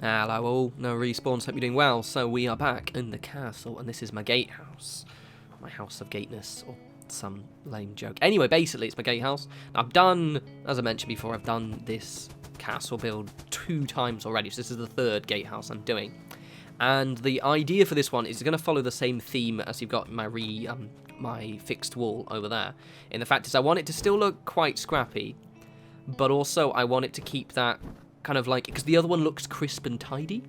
Hello all, no respawns, hope you're doing well. So we are back in the castle, and this is my gatehouse. My house of gateness, or some lame joke. Anyway, basically it's my gatehouse. I've done, as I mentioned before, I've done this castle build 2 times already, so this is the 3rd gatehouse I'm doing. And the idea for this one is going to follow the same theme as you've got my my fixed wall over there. And the fact is I want it to still look quite scrappy, but also I want it to keep that kind of like, because the other one looks crisp and tidy,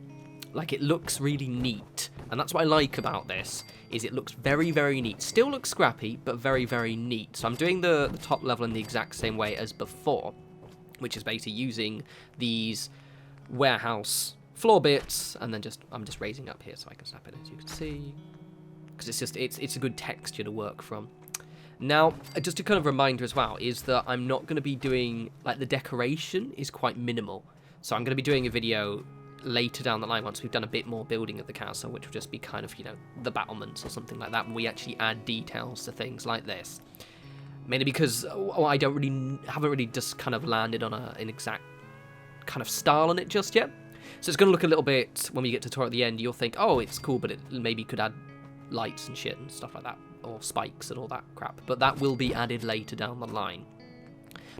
like it looks really neat, and that's what I like about this, is it looks very, very neat. Still looks scrappy, but very, very neat. So I'm doing the top level in the exact same way as before, which is basically using these warehouse floor bits, and then I'm just raising up here so I can snap it, as you can see, because it's a good texture to work from. Now, just a kind of reminder as well, is that I'm not going to be doing, like, the decoration is quite minimal. So I'm going to be doing a video later down the line once we've done a bit more building of the castle, which will just be kind of, you know, the battlements or something like that, and we actually add details to things like this. Mainly because I haven't really just kind of landed on an exact kind of style on it just yet. So it's going to look a little bit, when we get to tour at the end, you'll think, oh, it's cool, but it maybe could add lights and shit and stuff like that, or spikes and all that crap. But that will be added later down the line.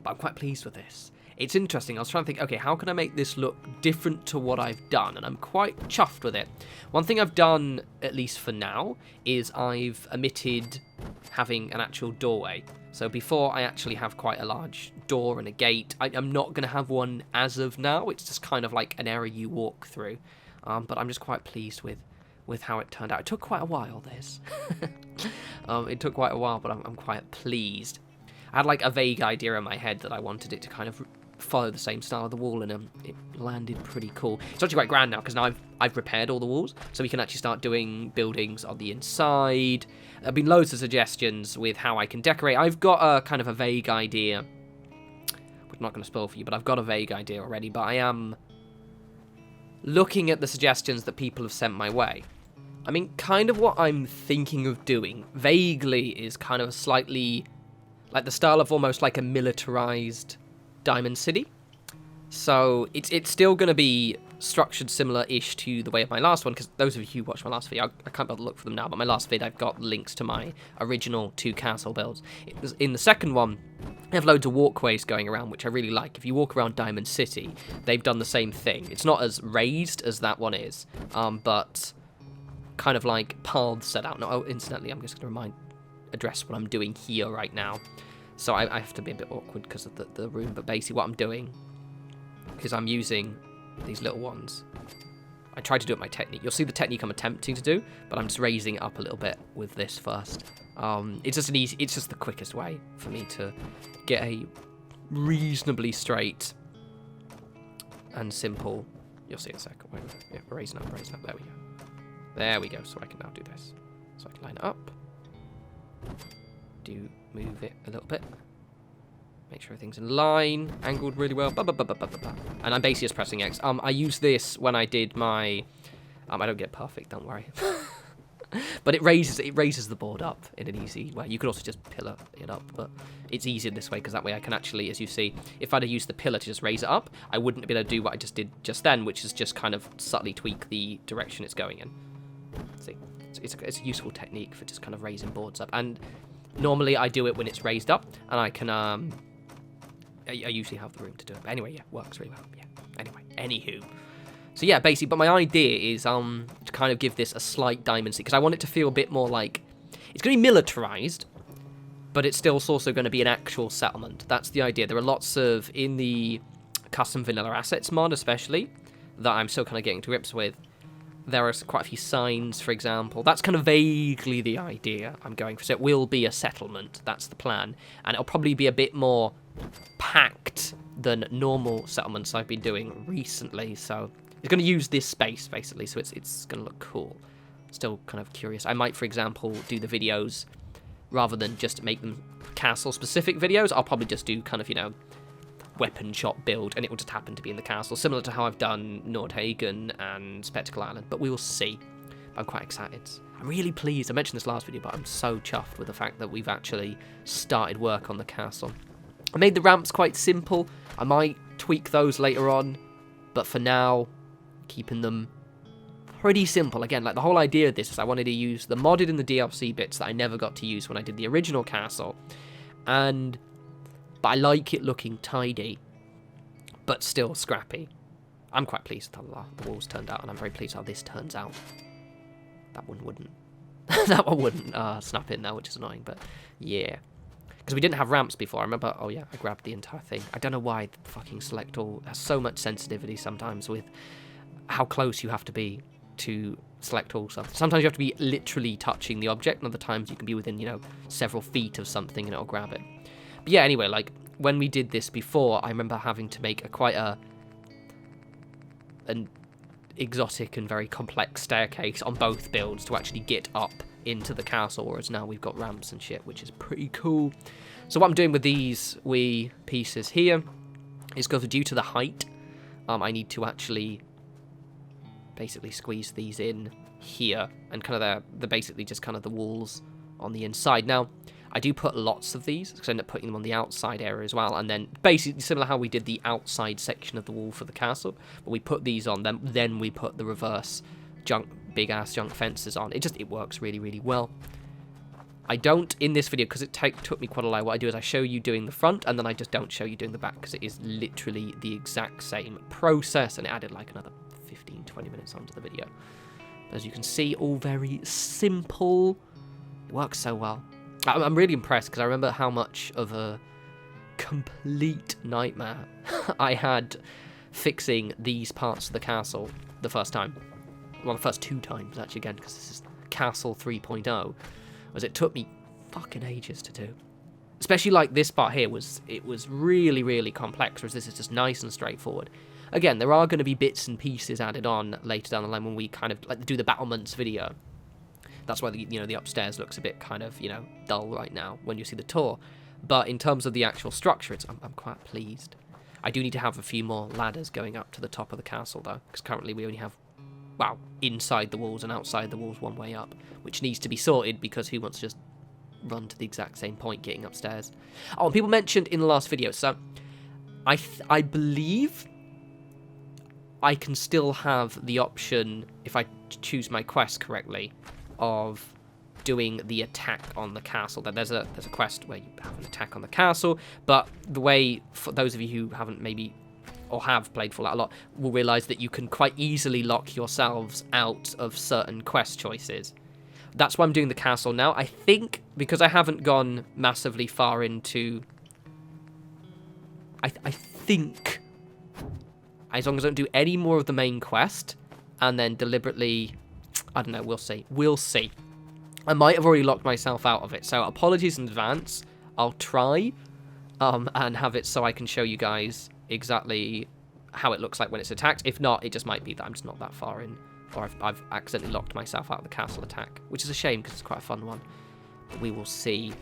But I'm quite pleased with this. It's interesting. I was trying to think, okay, how can I make this look different to what I've done? And I'm quite chuffed with it. One thing I've done, at least for now, is I've omitted having an actual doorway. So before, I actually have quite a large door and a gate. I'm not going to have one as of now. It's just kind of like an area you walk through. But I'm just quite pleased with how it turned out. It took quite a while, this. It took quite a while, but I'm quite pleased. I had like a vague idea in my head that I wanted it to kind of follow the same style of the wall, and it landed pretty cool. It's actually quite grand now, because now I've repaired all the walls, so we can actually start doing buildings on the inside. There have been loads of suggestions with how I can decorate. I've got a kind of a vague idea, which I'm not going to spoil for you, but I've got a vague idea already, but I am looking at the suggestions that people have sent my way. I mean, kind of what I'm thinking of doing, vaguely, is kind of a slightly, like the style of almost like a militarized Diamond City. So it's still going to be structured similar-ish to the way of my last one, because those of you who watched my last video, I can't bother to look for them now, but my last vid, I've got links to my original 2 castle builds. In the second one, I have loads of walkways going around, which I really like. If you walk around Diamond City, they've done the same thing. It's not as raised as that one is, but kind of like paths set out. No, incidentally, I'm just going to address what I'm doing here right now. So I have to be a bit awkward because of the room, but basically what I'm doing is I'm using these little ones. I tried to do it my technique. You'll see the technique I'm attempting to do, but I'm just raising it up a little bit with this first. It's just the quickest way for me to get a reasonably straight and simple. You'll see in a second. Wait, yeah, raising up. There we go. There we go. So I can now do this. So I can line it up. Move it a little bit. Make sure everything's in line, angled really well. And I'm basically just pressing X. I used this when I did my. I don't get perfect, don't worry. But it raises the board up in an easy way. You could also just pillar it up, but it's easier this way because that way I can actually, as you see, if I'd have used the pillar to just raise it up, I wouldn't be able to do what I just did just then, which is just kind of subtly tweak the direction it's going in. See, it's a useful technique for just kind of raising boards up. And normally I do it when it's raised up, and I can, I usually have the room to do it. But anyway, yeah, works really well. Yeah, anyway, anywho. So yeah, basically, but my idea is to kind of give this a slight Diamond City, because I want it to feel a bit more like, it's going to be militarized, but it's still also going to be an actual settlement. That's the idea. There are lots of, in the custom vanilla assets mod especially, that I'm still kind of getting to grips with. There are quite a few signs, for example. That's kind of vaguely the idea I'm going for. So it will be a settlement. That's the plan. And it'll probably be a bit more packed than normal settlements I've been doing recently. So it's going to use this space, basically. So it's going to look cool. Still kind of curious. I might, for example, do the videos, rather than just make them castle-specific videos, I'll probably just do kind of, you know, weapon shop build, and it will just happen to be in the castle, similar to how I've done Nordhagen and Spectacle Island, but we will see. I'm quite excited. I'm really pleased. I mentioned this last video, but I'm so chuffed with the fact that we've actually started work on the castle. I made the ramps quite simple. I might tweak those later on, but for now, keeping them pretty simple. Again, like the whole idea of this is I wanted to use the modded and the DLC bits that I never got to use when I did the original castle, but I like it looking tidy, but still scrappy. I'm quite pleased with how the walls turned out, and I'm very pleased how this turns out. That one wouldn't. That one wouldn't snap in now, which is annoying, but yeah. Because we didn't have ramps before. I remember, oh yeah, I grabbed the entire thing. I don't know why the fucking select all has so much sensitivity sometimes with how close you have to be to select all stuff. Sometimes you have to be literally touching the object, and other times you can be within, you know, several feet of something and it'll grab it. But yeah, anyway, like, when we did this before, I remember having to make quite an exotic and very complex staircase on both builds to actually get up into the castle, whereas now we've got ramps and shit, which is pretty cool. So what I'm doing with these wee pieces here is because due to the height, I need to actually basically squeeze these in here, and kind of they're basically just kind of the walls on the inside. Now, I do put lots of these, because I end up putting them on the outside area as well, and then basically similar how we did the outside section of the wall for the castle, but we put these on, then we put the reverse big ass junk fences on. It works really, really well. I don't in this video, because it took me quite a while. What I do is I show you doing the front, and then I just don't show you doing the back, because it is literally the exact same process, and it added like another 15-20 minutes onto the video. But as you can see, all very simple. It works so well. I'm really impressed, because I remember how much of a complete nightmare I had fixing these parts of the castle the first time. Well, the first 2 times, actually, again, because this is Castle 3.0, was it took me fucking ages to do. Especially, like, this part here was really, really complex, whereas this is just nice and straightforward. Again, there are going to be bits and pieces added on later down the line when we kind of, like, do the battlements video. That's why the upstairs looks a bit kind of, dull right now when you see the tour. But in terms of the actual structure, I'm quite pleased. I do need to have a few more ladders going up to the top of the castle, though, because currently we only have, well, inside the walls and outside the walls one way up, which needs to be sorted, because who wants to just run to the exact same point getting upstairs? Oh, and people mentioned in the last video, so I believe I can still have the option, if I choose my quest correctly, of doing the attack on the castle. There's a quest where you have an attack on the castle, but the way, for those of you who haven't maybe or have played Fallout a lot, will realise that you can quite easily lock yourselves out of certain quest choices. That's why I'm doing the castle now. I think because I haven't gone massively far into, I think as long as I don't do any more of the main quest and then deliberately, I don't know, we'll see. We'll see. I might have already locked myself out of it, so apologies in advance. I'll try and have it so I can show you guys exactly how it looks like when it's attacked. If not, it just might be that I'm just not that far in, or I've accidentally locked myself out of the castle attack, which is a shame because it's quite a fun one. But we will see.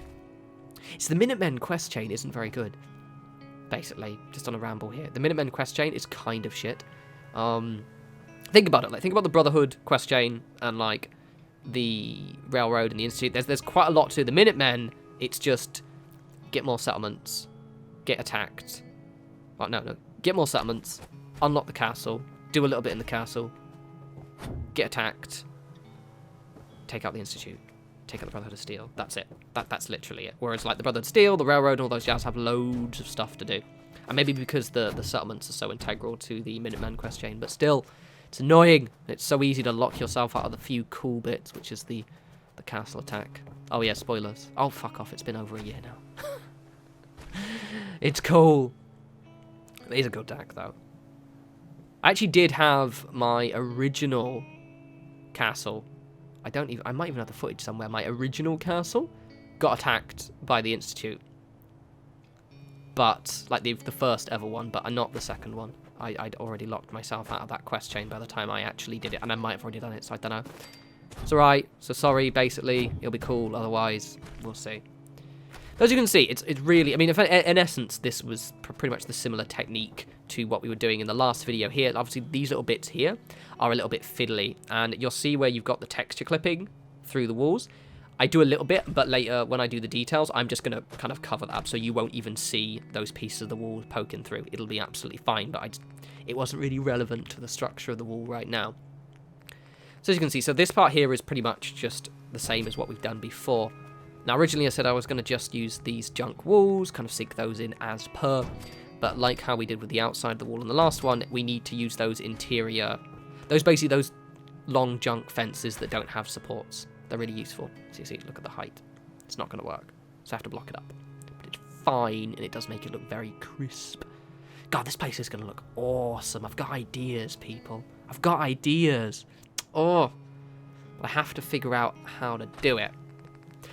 So the Minutemen quest chain isn't very good, basically, just on a ramble here. The Minutemen quest chain is kind of shit. Think about it. Like, think about the Brotherhood quest chain and, like, the Railroad and the Institute. There's quite a lot to the Minutemen. It's just get more settlements, get attacked. Well, no. Get more settlements, unlock the castle, do a little bit in the castle, get attacked, take out the Institute, take out the Brotherhood of Steel. That's it. That's literally it. Whereas, like, the Brotherhood of Steel, the Railroad, and all those guys have loads of stuff to do. And maybe because the settlements are so integral to the Minutemen quest chain, but still, it's annoying. It's so easy to lock yourself out of the few cool bits, which is the castle attack. Oh yeah, spoilers. Oh, fuck off. It's been over a year now. It's cool. It is a good attack, though. I actually did have my original castle. I might even have the footage somewhere. My original castle got attacked by the Institute. But, like, the first ever one, but not the second one. I'd already locked myself out of that quest chain by the time I actually did it, and I might have already done it, so I don't know. It's alright, so sorry, basically, it'll be cool, otherwise, we'll see. As you can see, it's really, I mean, in essence, this was pretty much the similar technique to what we were doing in the last video here. Obviously, these little bits here are a little bit fiddly, and you'll see where you've got the texture clipping through the walls. I do a little bit, but later when I do the details, I'm just going to kind of cover that up so you won't even see those pieces of the wall poking through. It'll be absolutely fine, but it wasn't really relevant to the structure of the wall right now. So as you can see, so this part here is pretty much just the same as what we've done before. Now, originally I said I was going to just use these junk walls, kind of sink those in as per, but like how we did with the outside of the wall in the last one, we need to use those interior, basically those long junk fences that don't have supports. They're really useful. So you see, look at the height. It's not going to work. So I have to block it up. But it's fine, and it does make it look very crisp. God, this place is going to look awesome. I've got ideas, people. I've got ideas. Oh, but I have to figure out how to do it.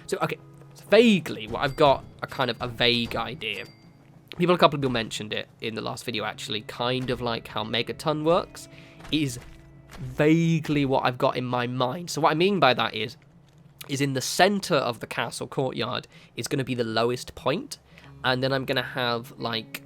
So, okay, so vaguely, what I've got a kind of a vague idea. A couple of people mentioned it in the last video, actually, kind of like how Megaton works, is vaguely what I've got in my mind. So what I mean by that is in the center of the castle courtyard is going to be the lowest point, and then I'm going to have like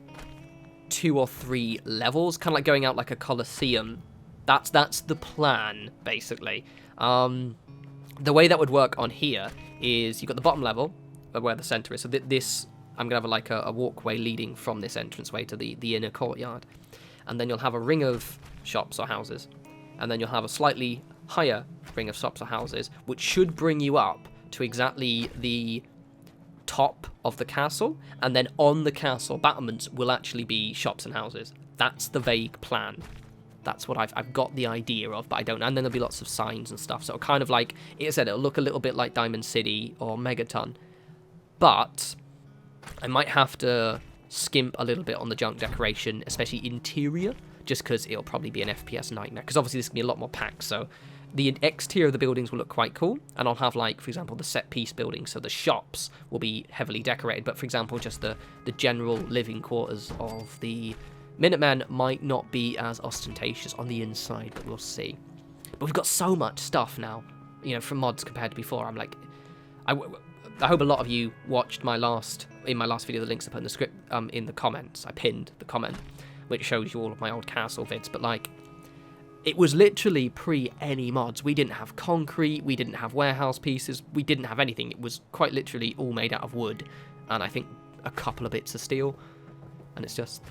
2 or 3 levels, kind of like going out like a Colosseum. That's the plan, basically. The way that would work on here is you've got the bottom level of where the center is. So this, I'm going to have like a walkway leading from this entranceway to the inner courtyard. And then you'll have a ring of shops or houses. And then you'll have a slightly higher ring of shops or houses, which should bring you up to exactly the top of the castle. And then on the castle battlements will actually be shops and houses. That's the vague plan. That's what I've got the idea of, but I don't know. And then there'll be lots of signs and stuff. So it'll kind of like, it said, it'll look a little bit like Diamond City or Megaton. But I might have to skimp a little bit on the junk decoration, especially interior, just because it'll probably be an FPS nightmare. Because obviously this can be a lot more packed, so the exterior of the buildings will look quite cool. And I'll have, like, for example, the set-piece buildings, so the shops will be heavily decorated. But, for example, just the general living quarters of the Minutemen might not be as ostentatious on the inside, but we'll see. But we've got so much stuff now, you know, from mods compared to before. I'm like, I hope a lot of you watched in my last video, the links I put in the script, in the comments. I pinned the comment, which shows you all of my old castle vids, but like, it was literally pre any mods. We didn't have concrete, we didn't have warehouse pieces, we didn't have anything. It was quite literally all made out of wood, and I think a couple of bits of steel, and it's just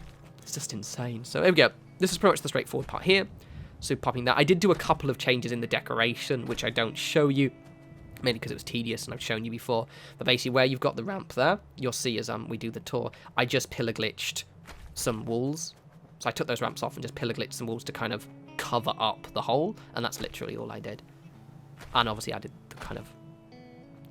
insane. So there we go. This is pretty much the straightforward part here. So popping that. I did do a couple of changes in the decoration, which I don't show you, mainly because it was tedious and I've shown you before. But basically where you've got the ramp there, you'll see as we do the tour, I just pillar glitched some walls. So I took those ramps off and just pillar glitched some walls to kind of cover up the hole, and that's literally all I did. And obviously I did the kind of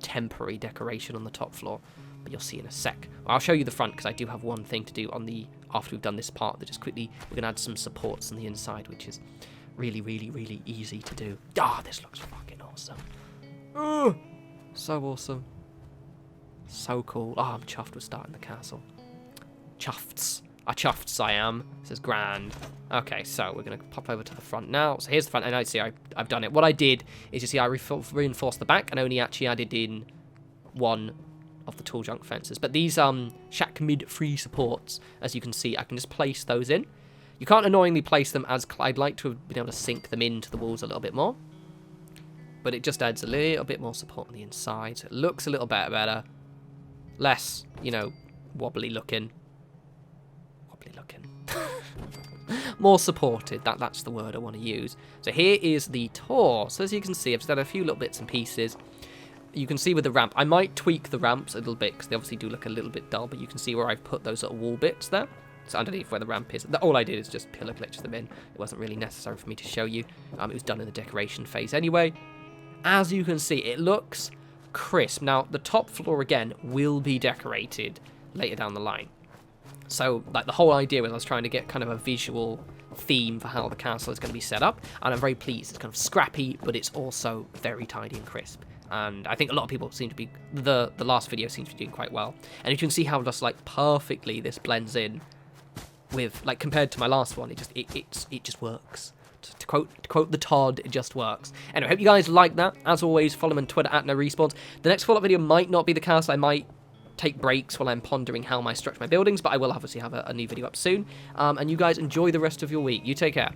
temporary decoration on the top floor, but you'll see in a sec. I'll show you the front because I do have one thing to do on the after we've done this part. That just quickly we're gonna add some supports on the inside, which is really, really, really easy to do. Ah, this looks fucking awesome. Oh, so awesome, so cool. Oh, I'm chuffed with starting the castle. Chuffed I am. This is grand. Okay, so we're going to pop over to the front now. So here's the front, and I see I've done it. What I did is, you see, I reinforced the back and only actually added in one of the tall junk fences. But these shack mid-free supports, as you can see, I can just place those in. You can't annoyingly place them as I'd like to have been able to sink them into the walls a little bit more. But it just adds a little bit more support on the inside. So it looks a little bit better. Less, you know, wobbly looking. More supported, that's the word I want to use. So here is the tour. So as you can see, I've just done a few little bits and pieces. You can see with the ramp, I might tweak the ramps a little bit because they obviously do look a little bit dull, but you can see where I've put those little wall bits there. So underneath where the ramp is. All I did is just pillar glitch them in. It wasn't really necessary for me to show you. It was done in the decoration phase anyway. As you can see, it looks crisp. Now, the top floor, again, will be decorated later down the line. So, like, the whole idea was I was trying to get kind of a visual theme for how the castle is going to be set up, and I'm very pleased. It's kind of scrappy, but it's also very tidy and crisp. And I think a lot of people seem to be, the last video seems to be doing quite well. And you can see how just, like, perfectly this blends in with, like, compared to my last one, it just works. To quote the Todd, it just works. Anyway, I hope you guys like that. As always, follow me on Twitter at norespawns. The next follow-up video might not be the castle. I might take breaks while I'm pondering how I structure my buildings, but I will obviously have a new video up soon. And you guys enjoy the rest of your week. You take care.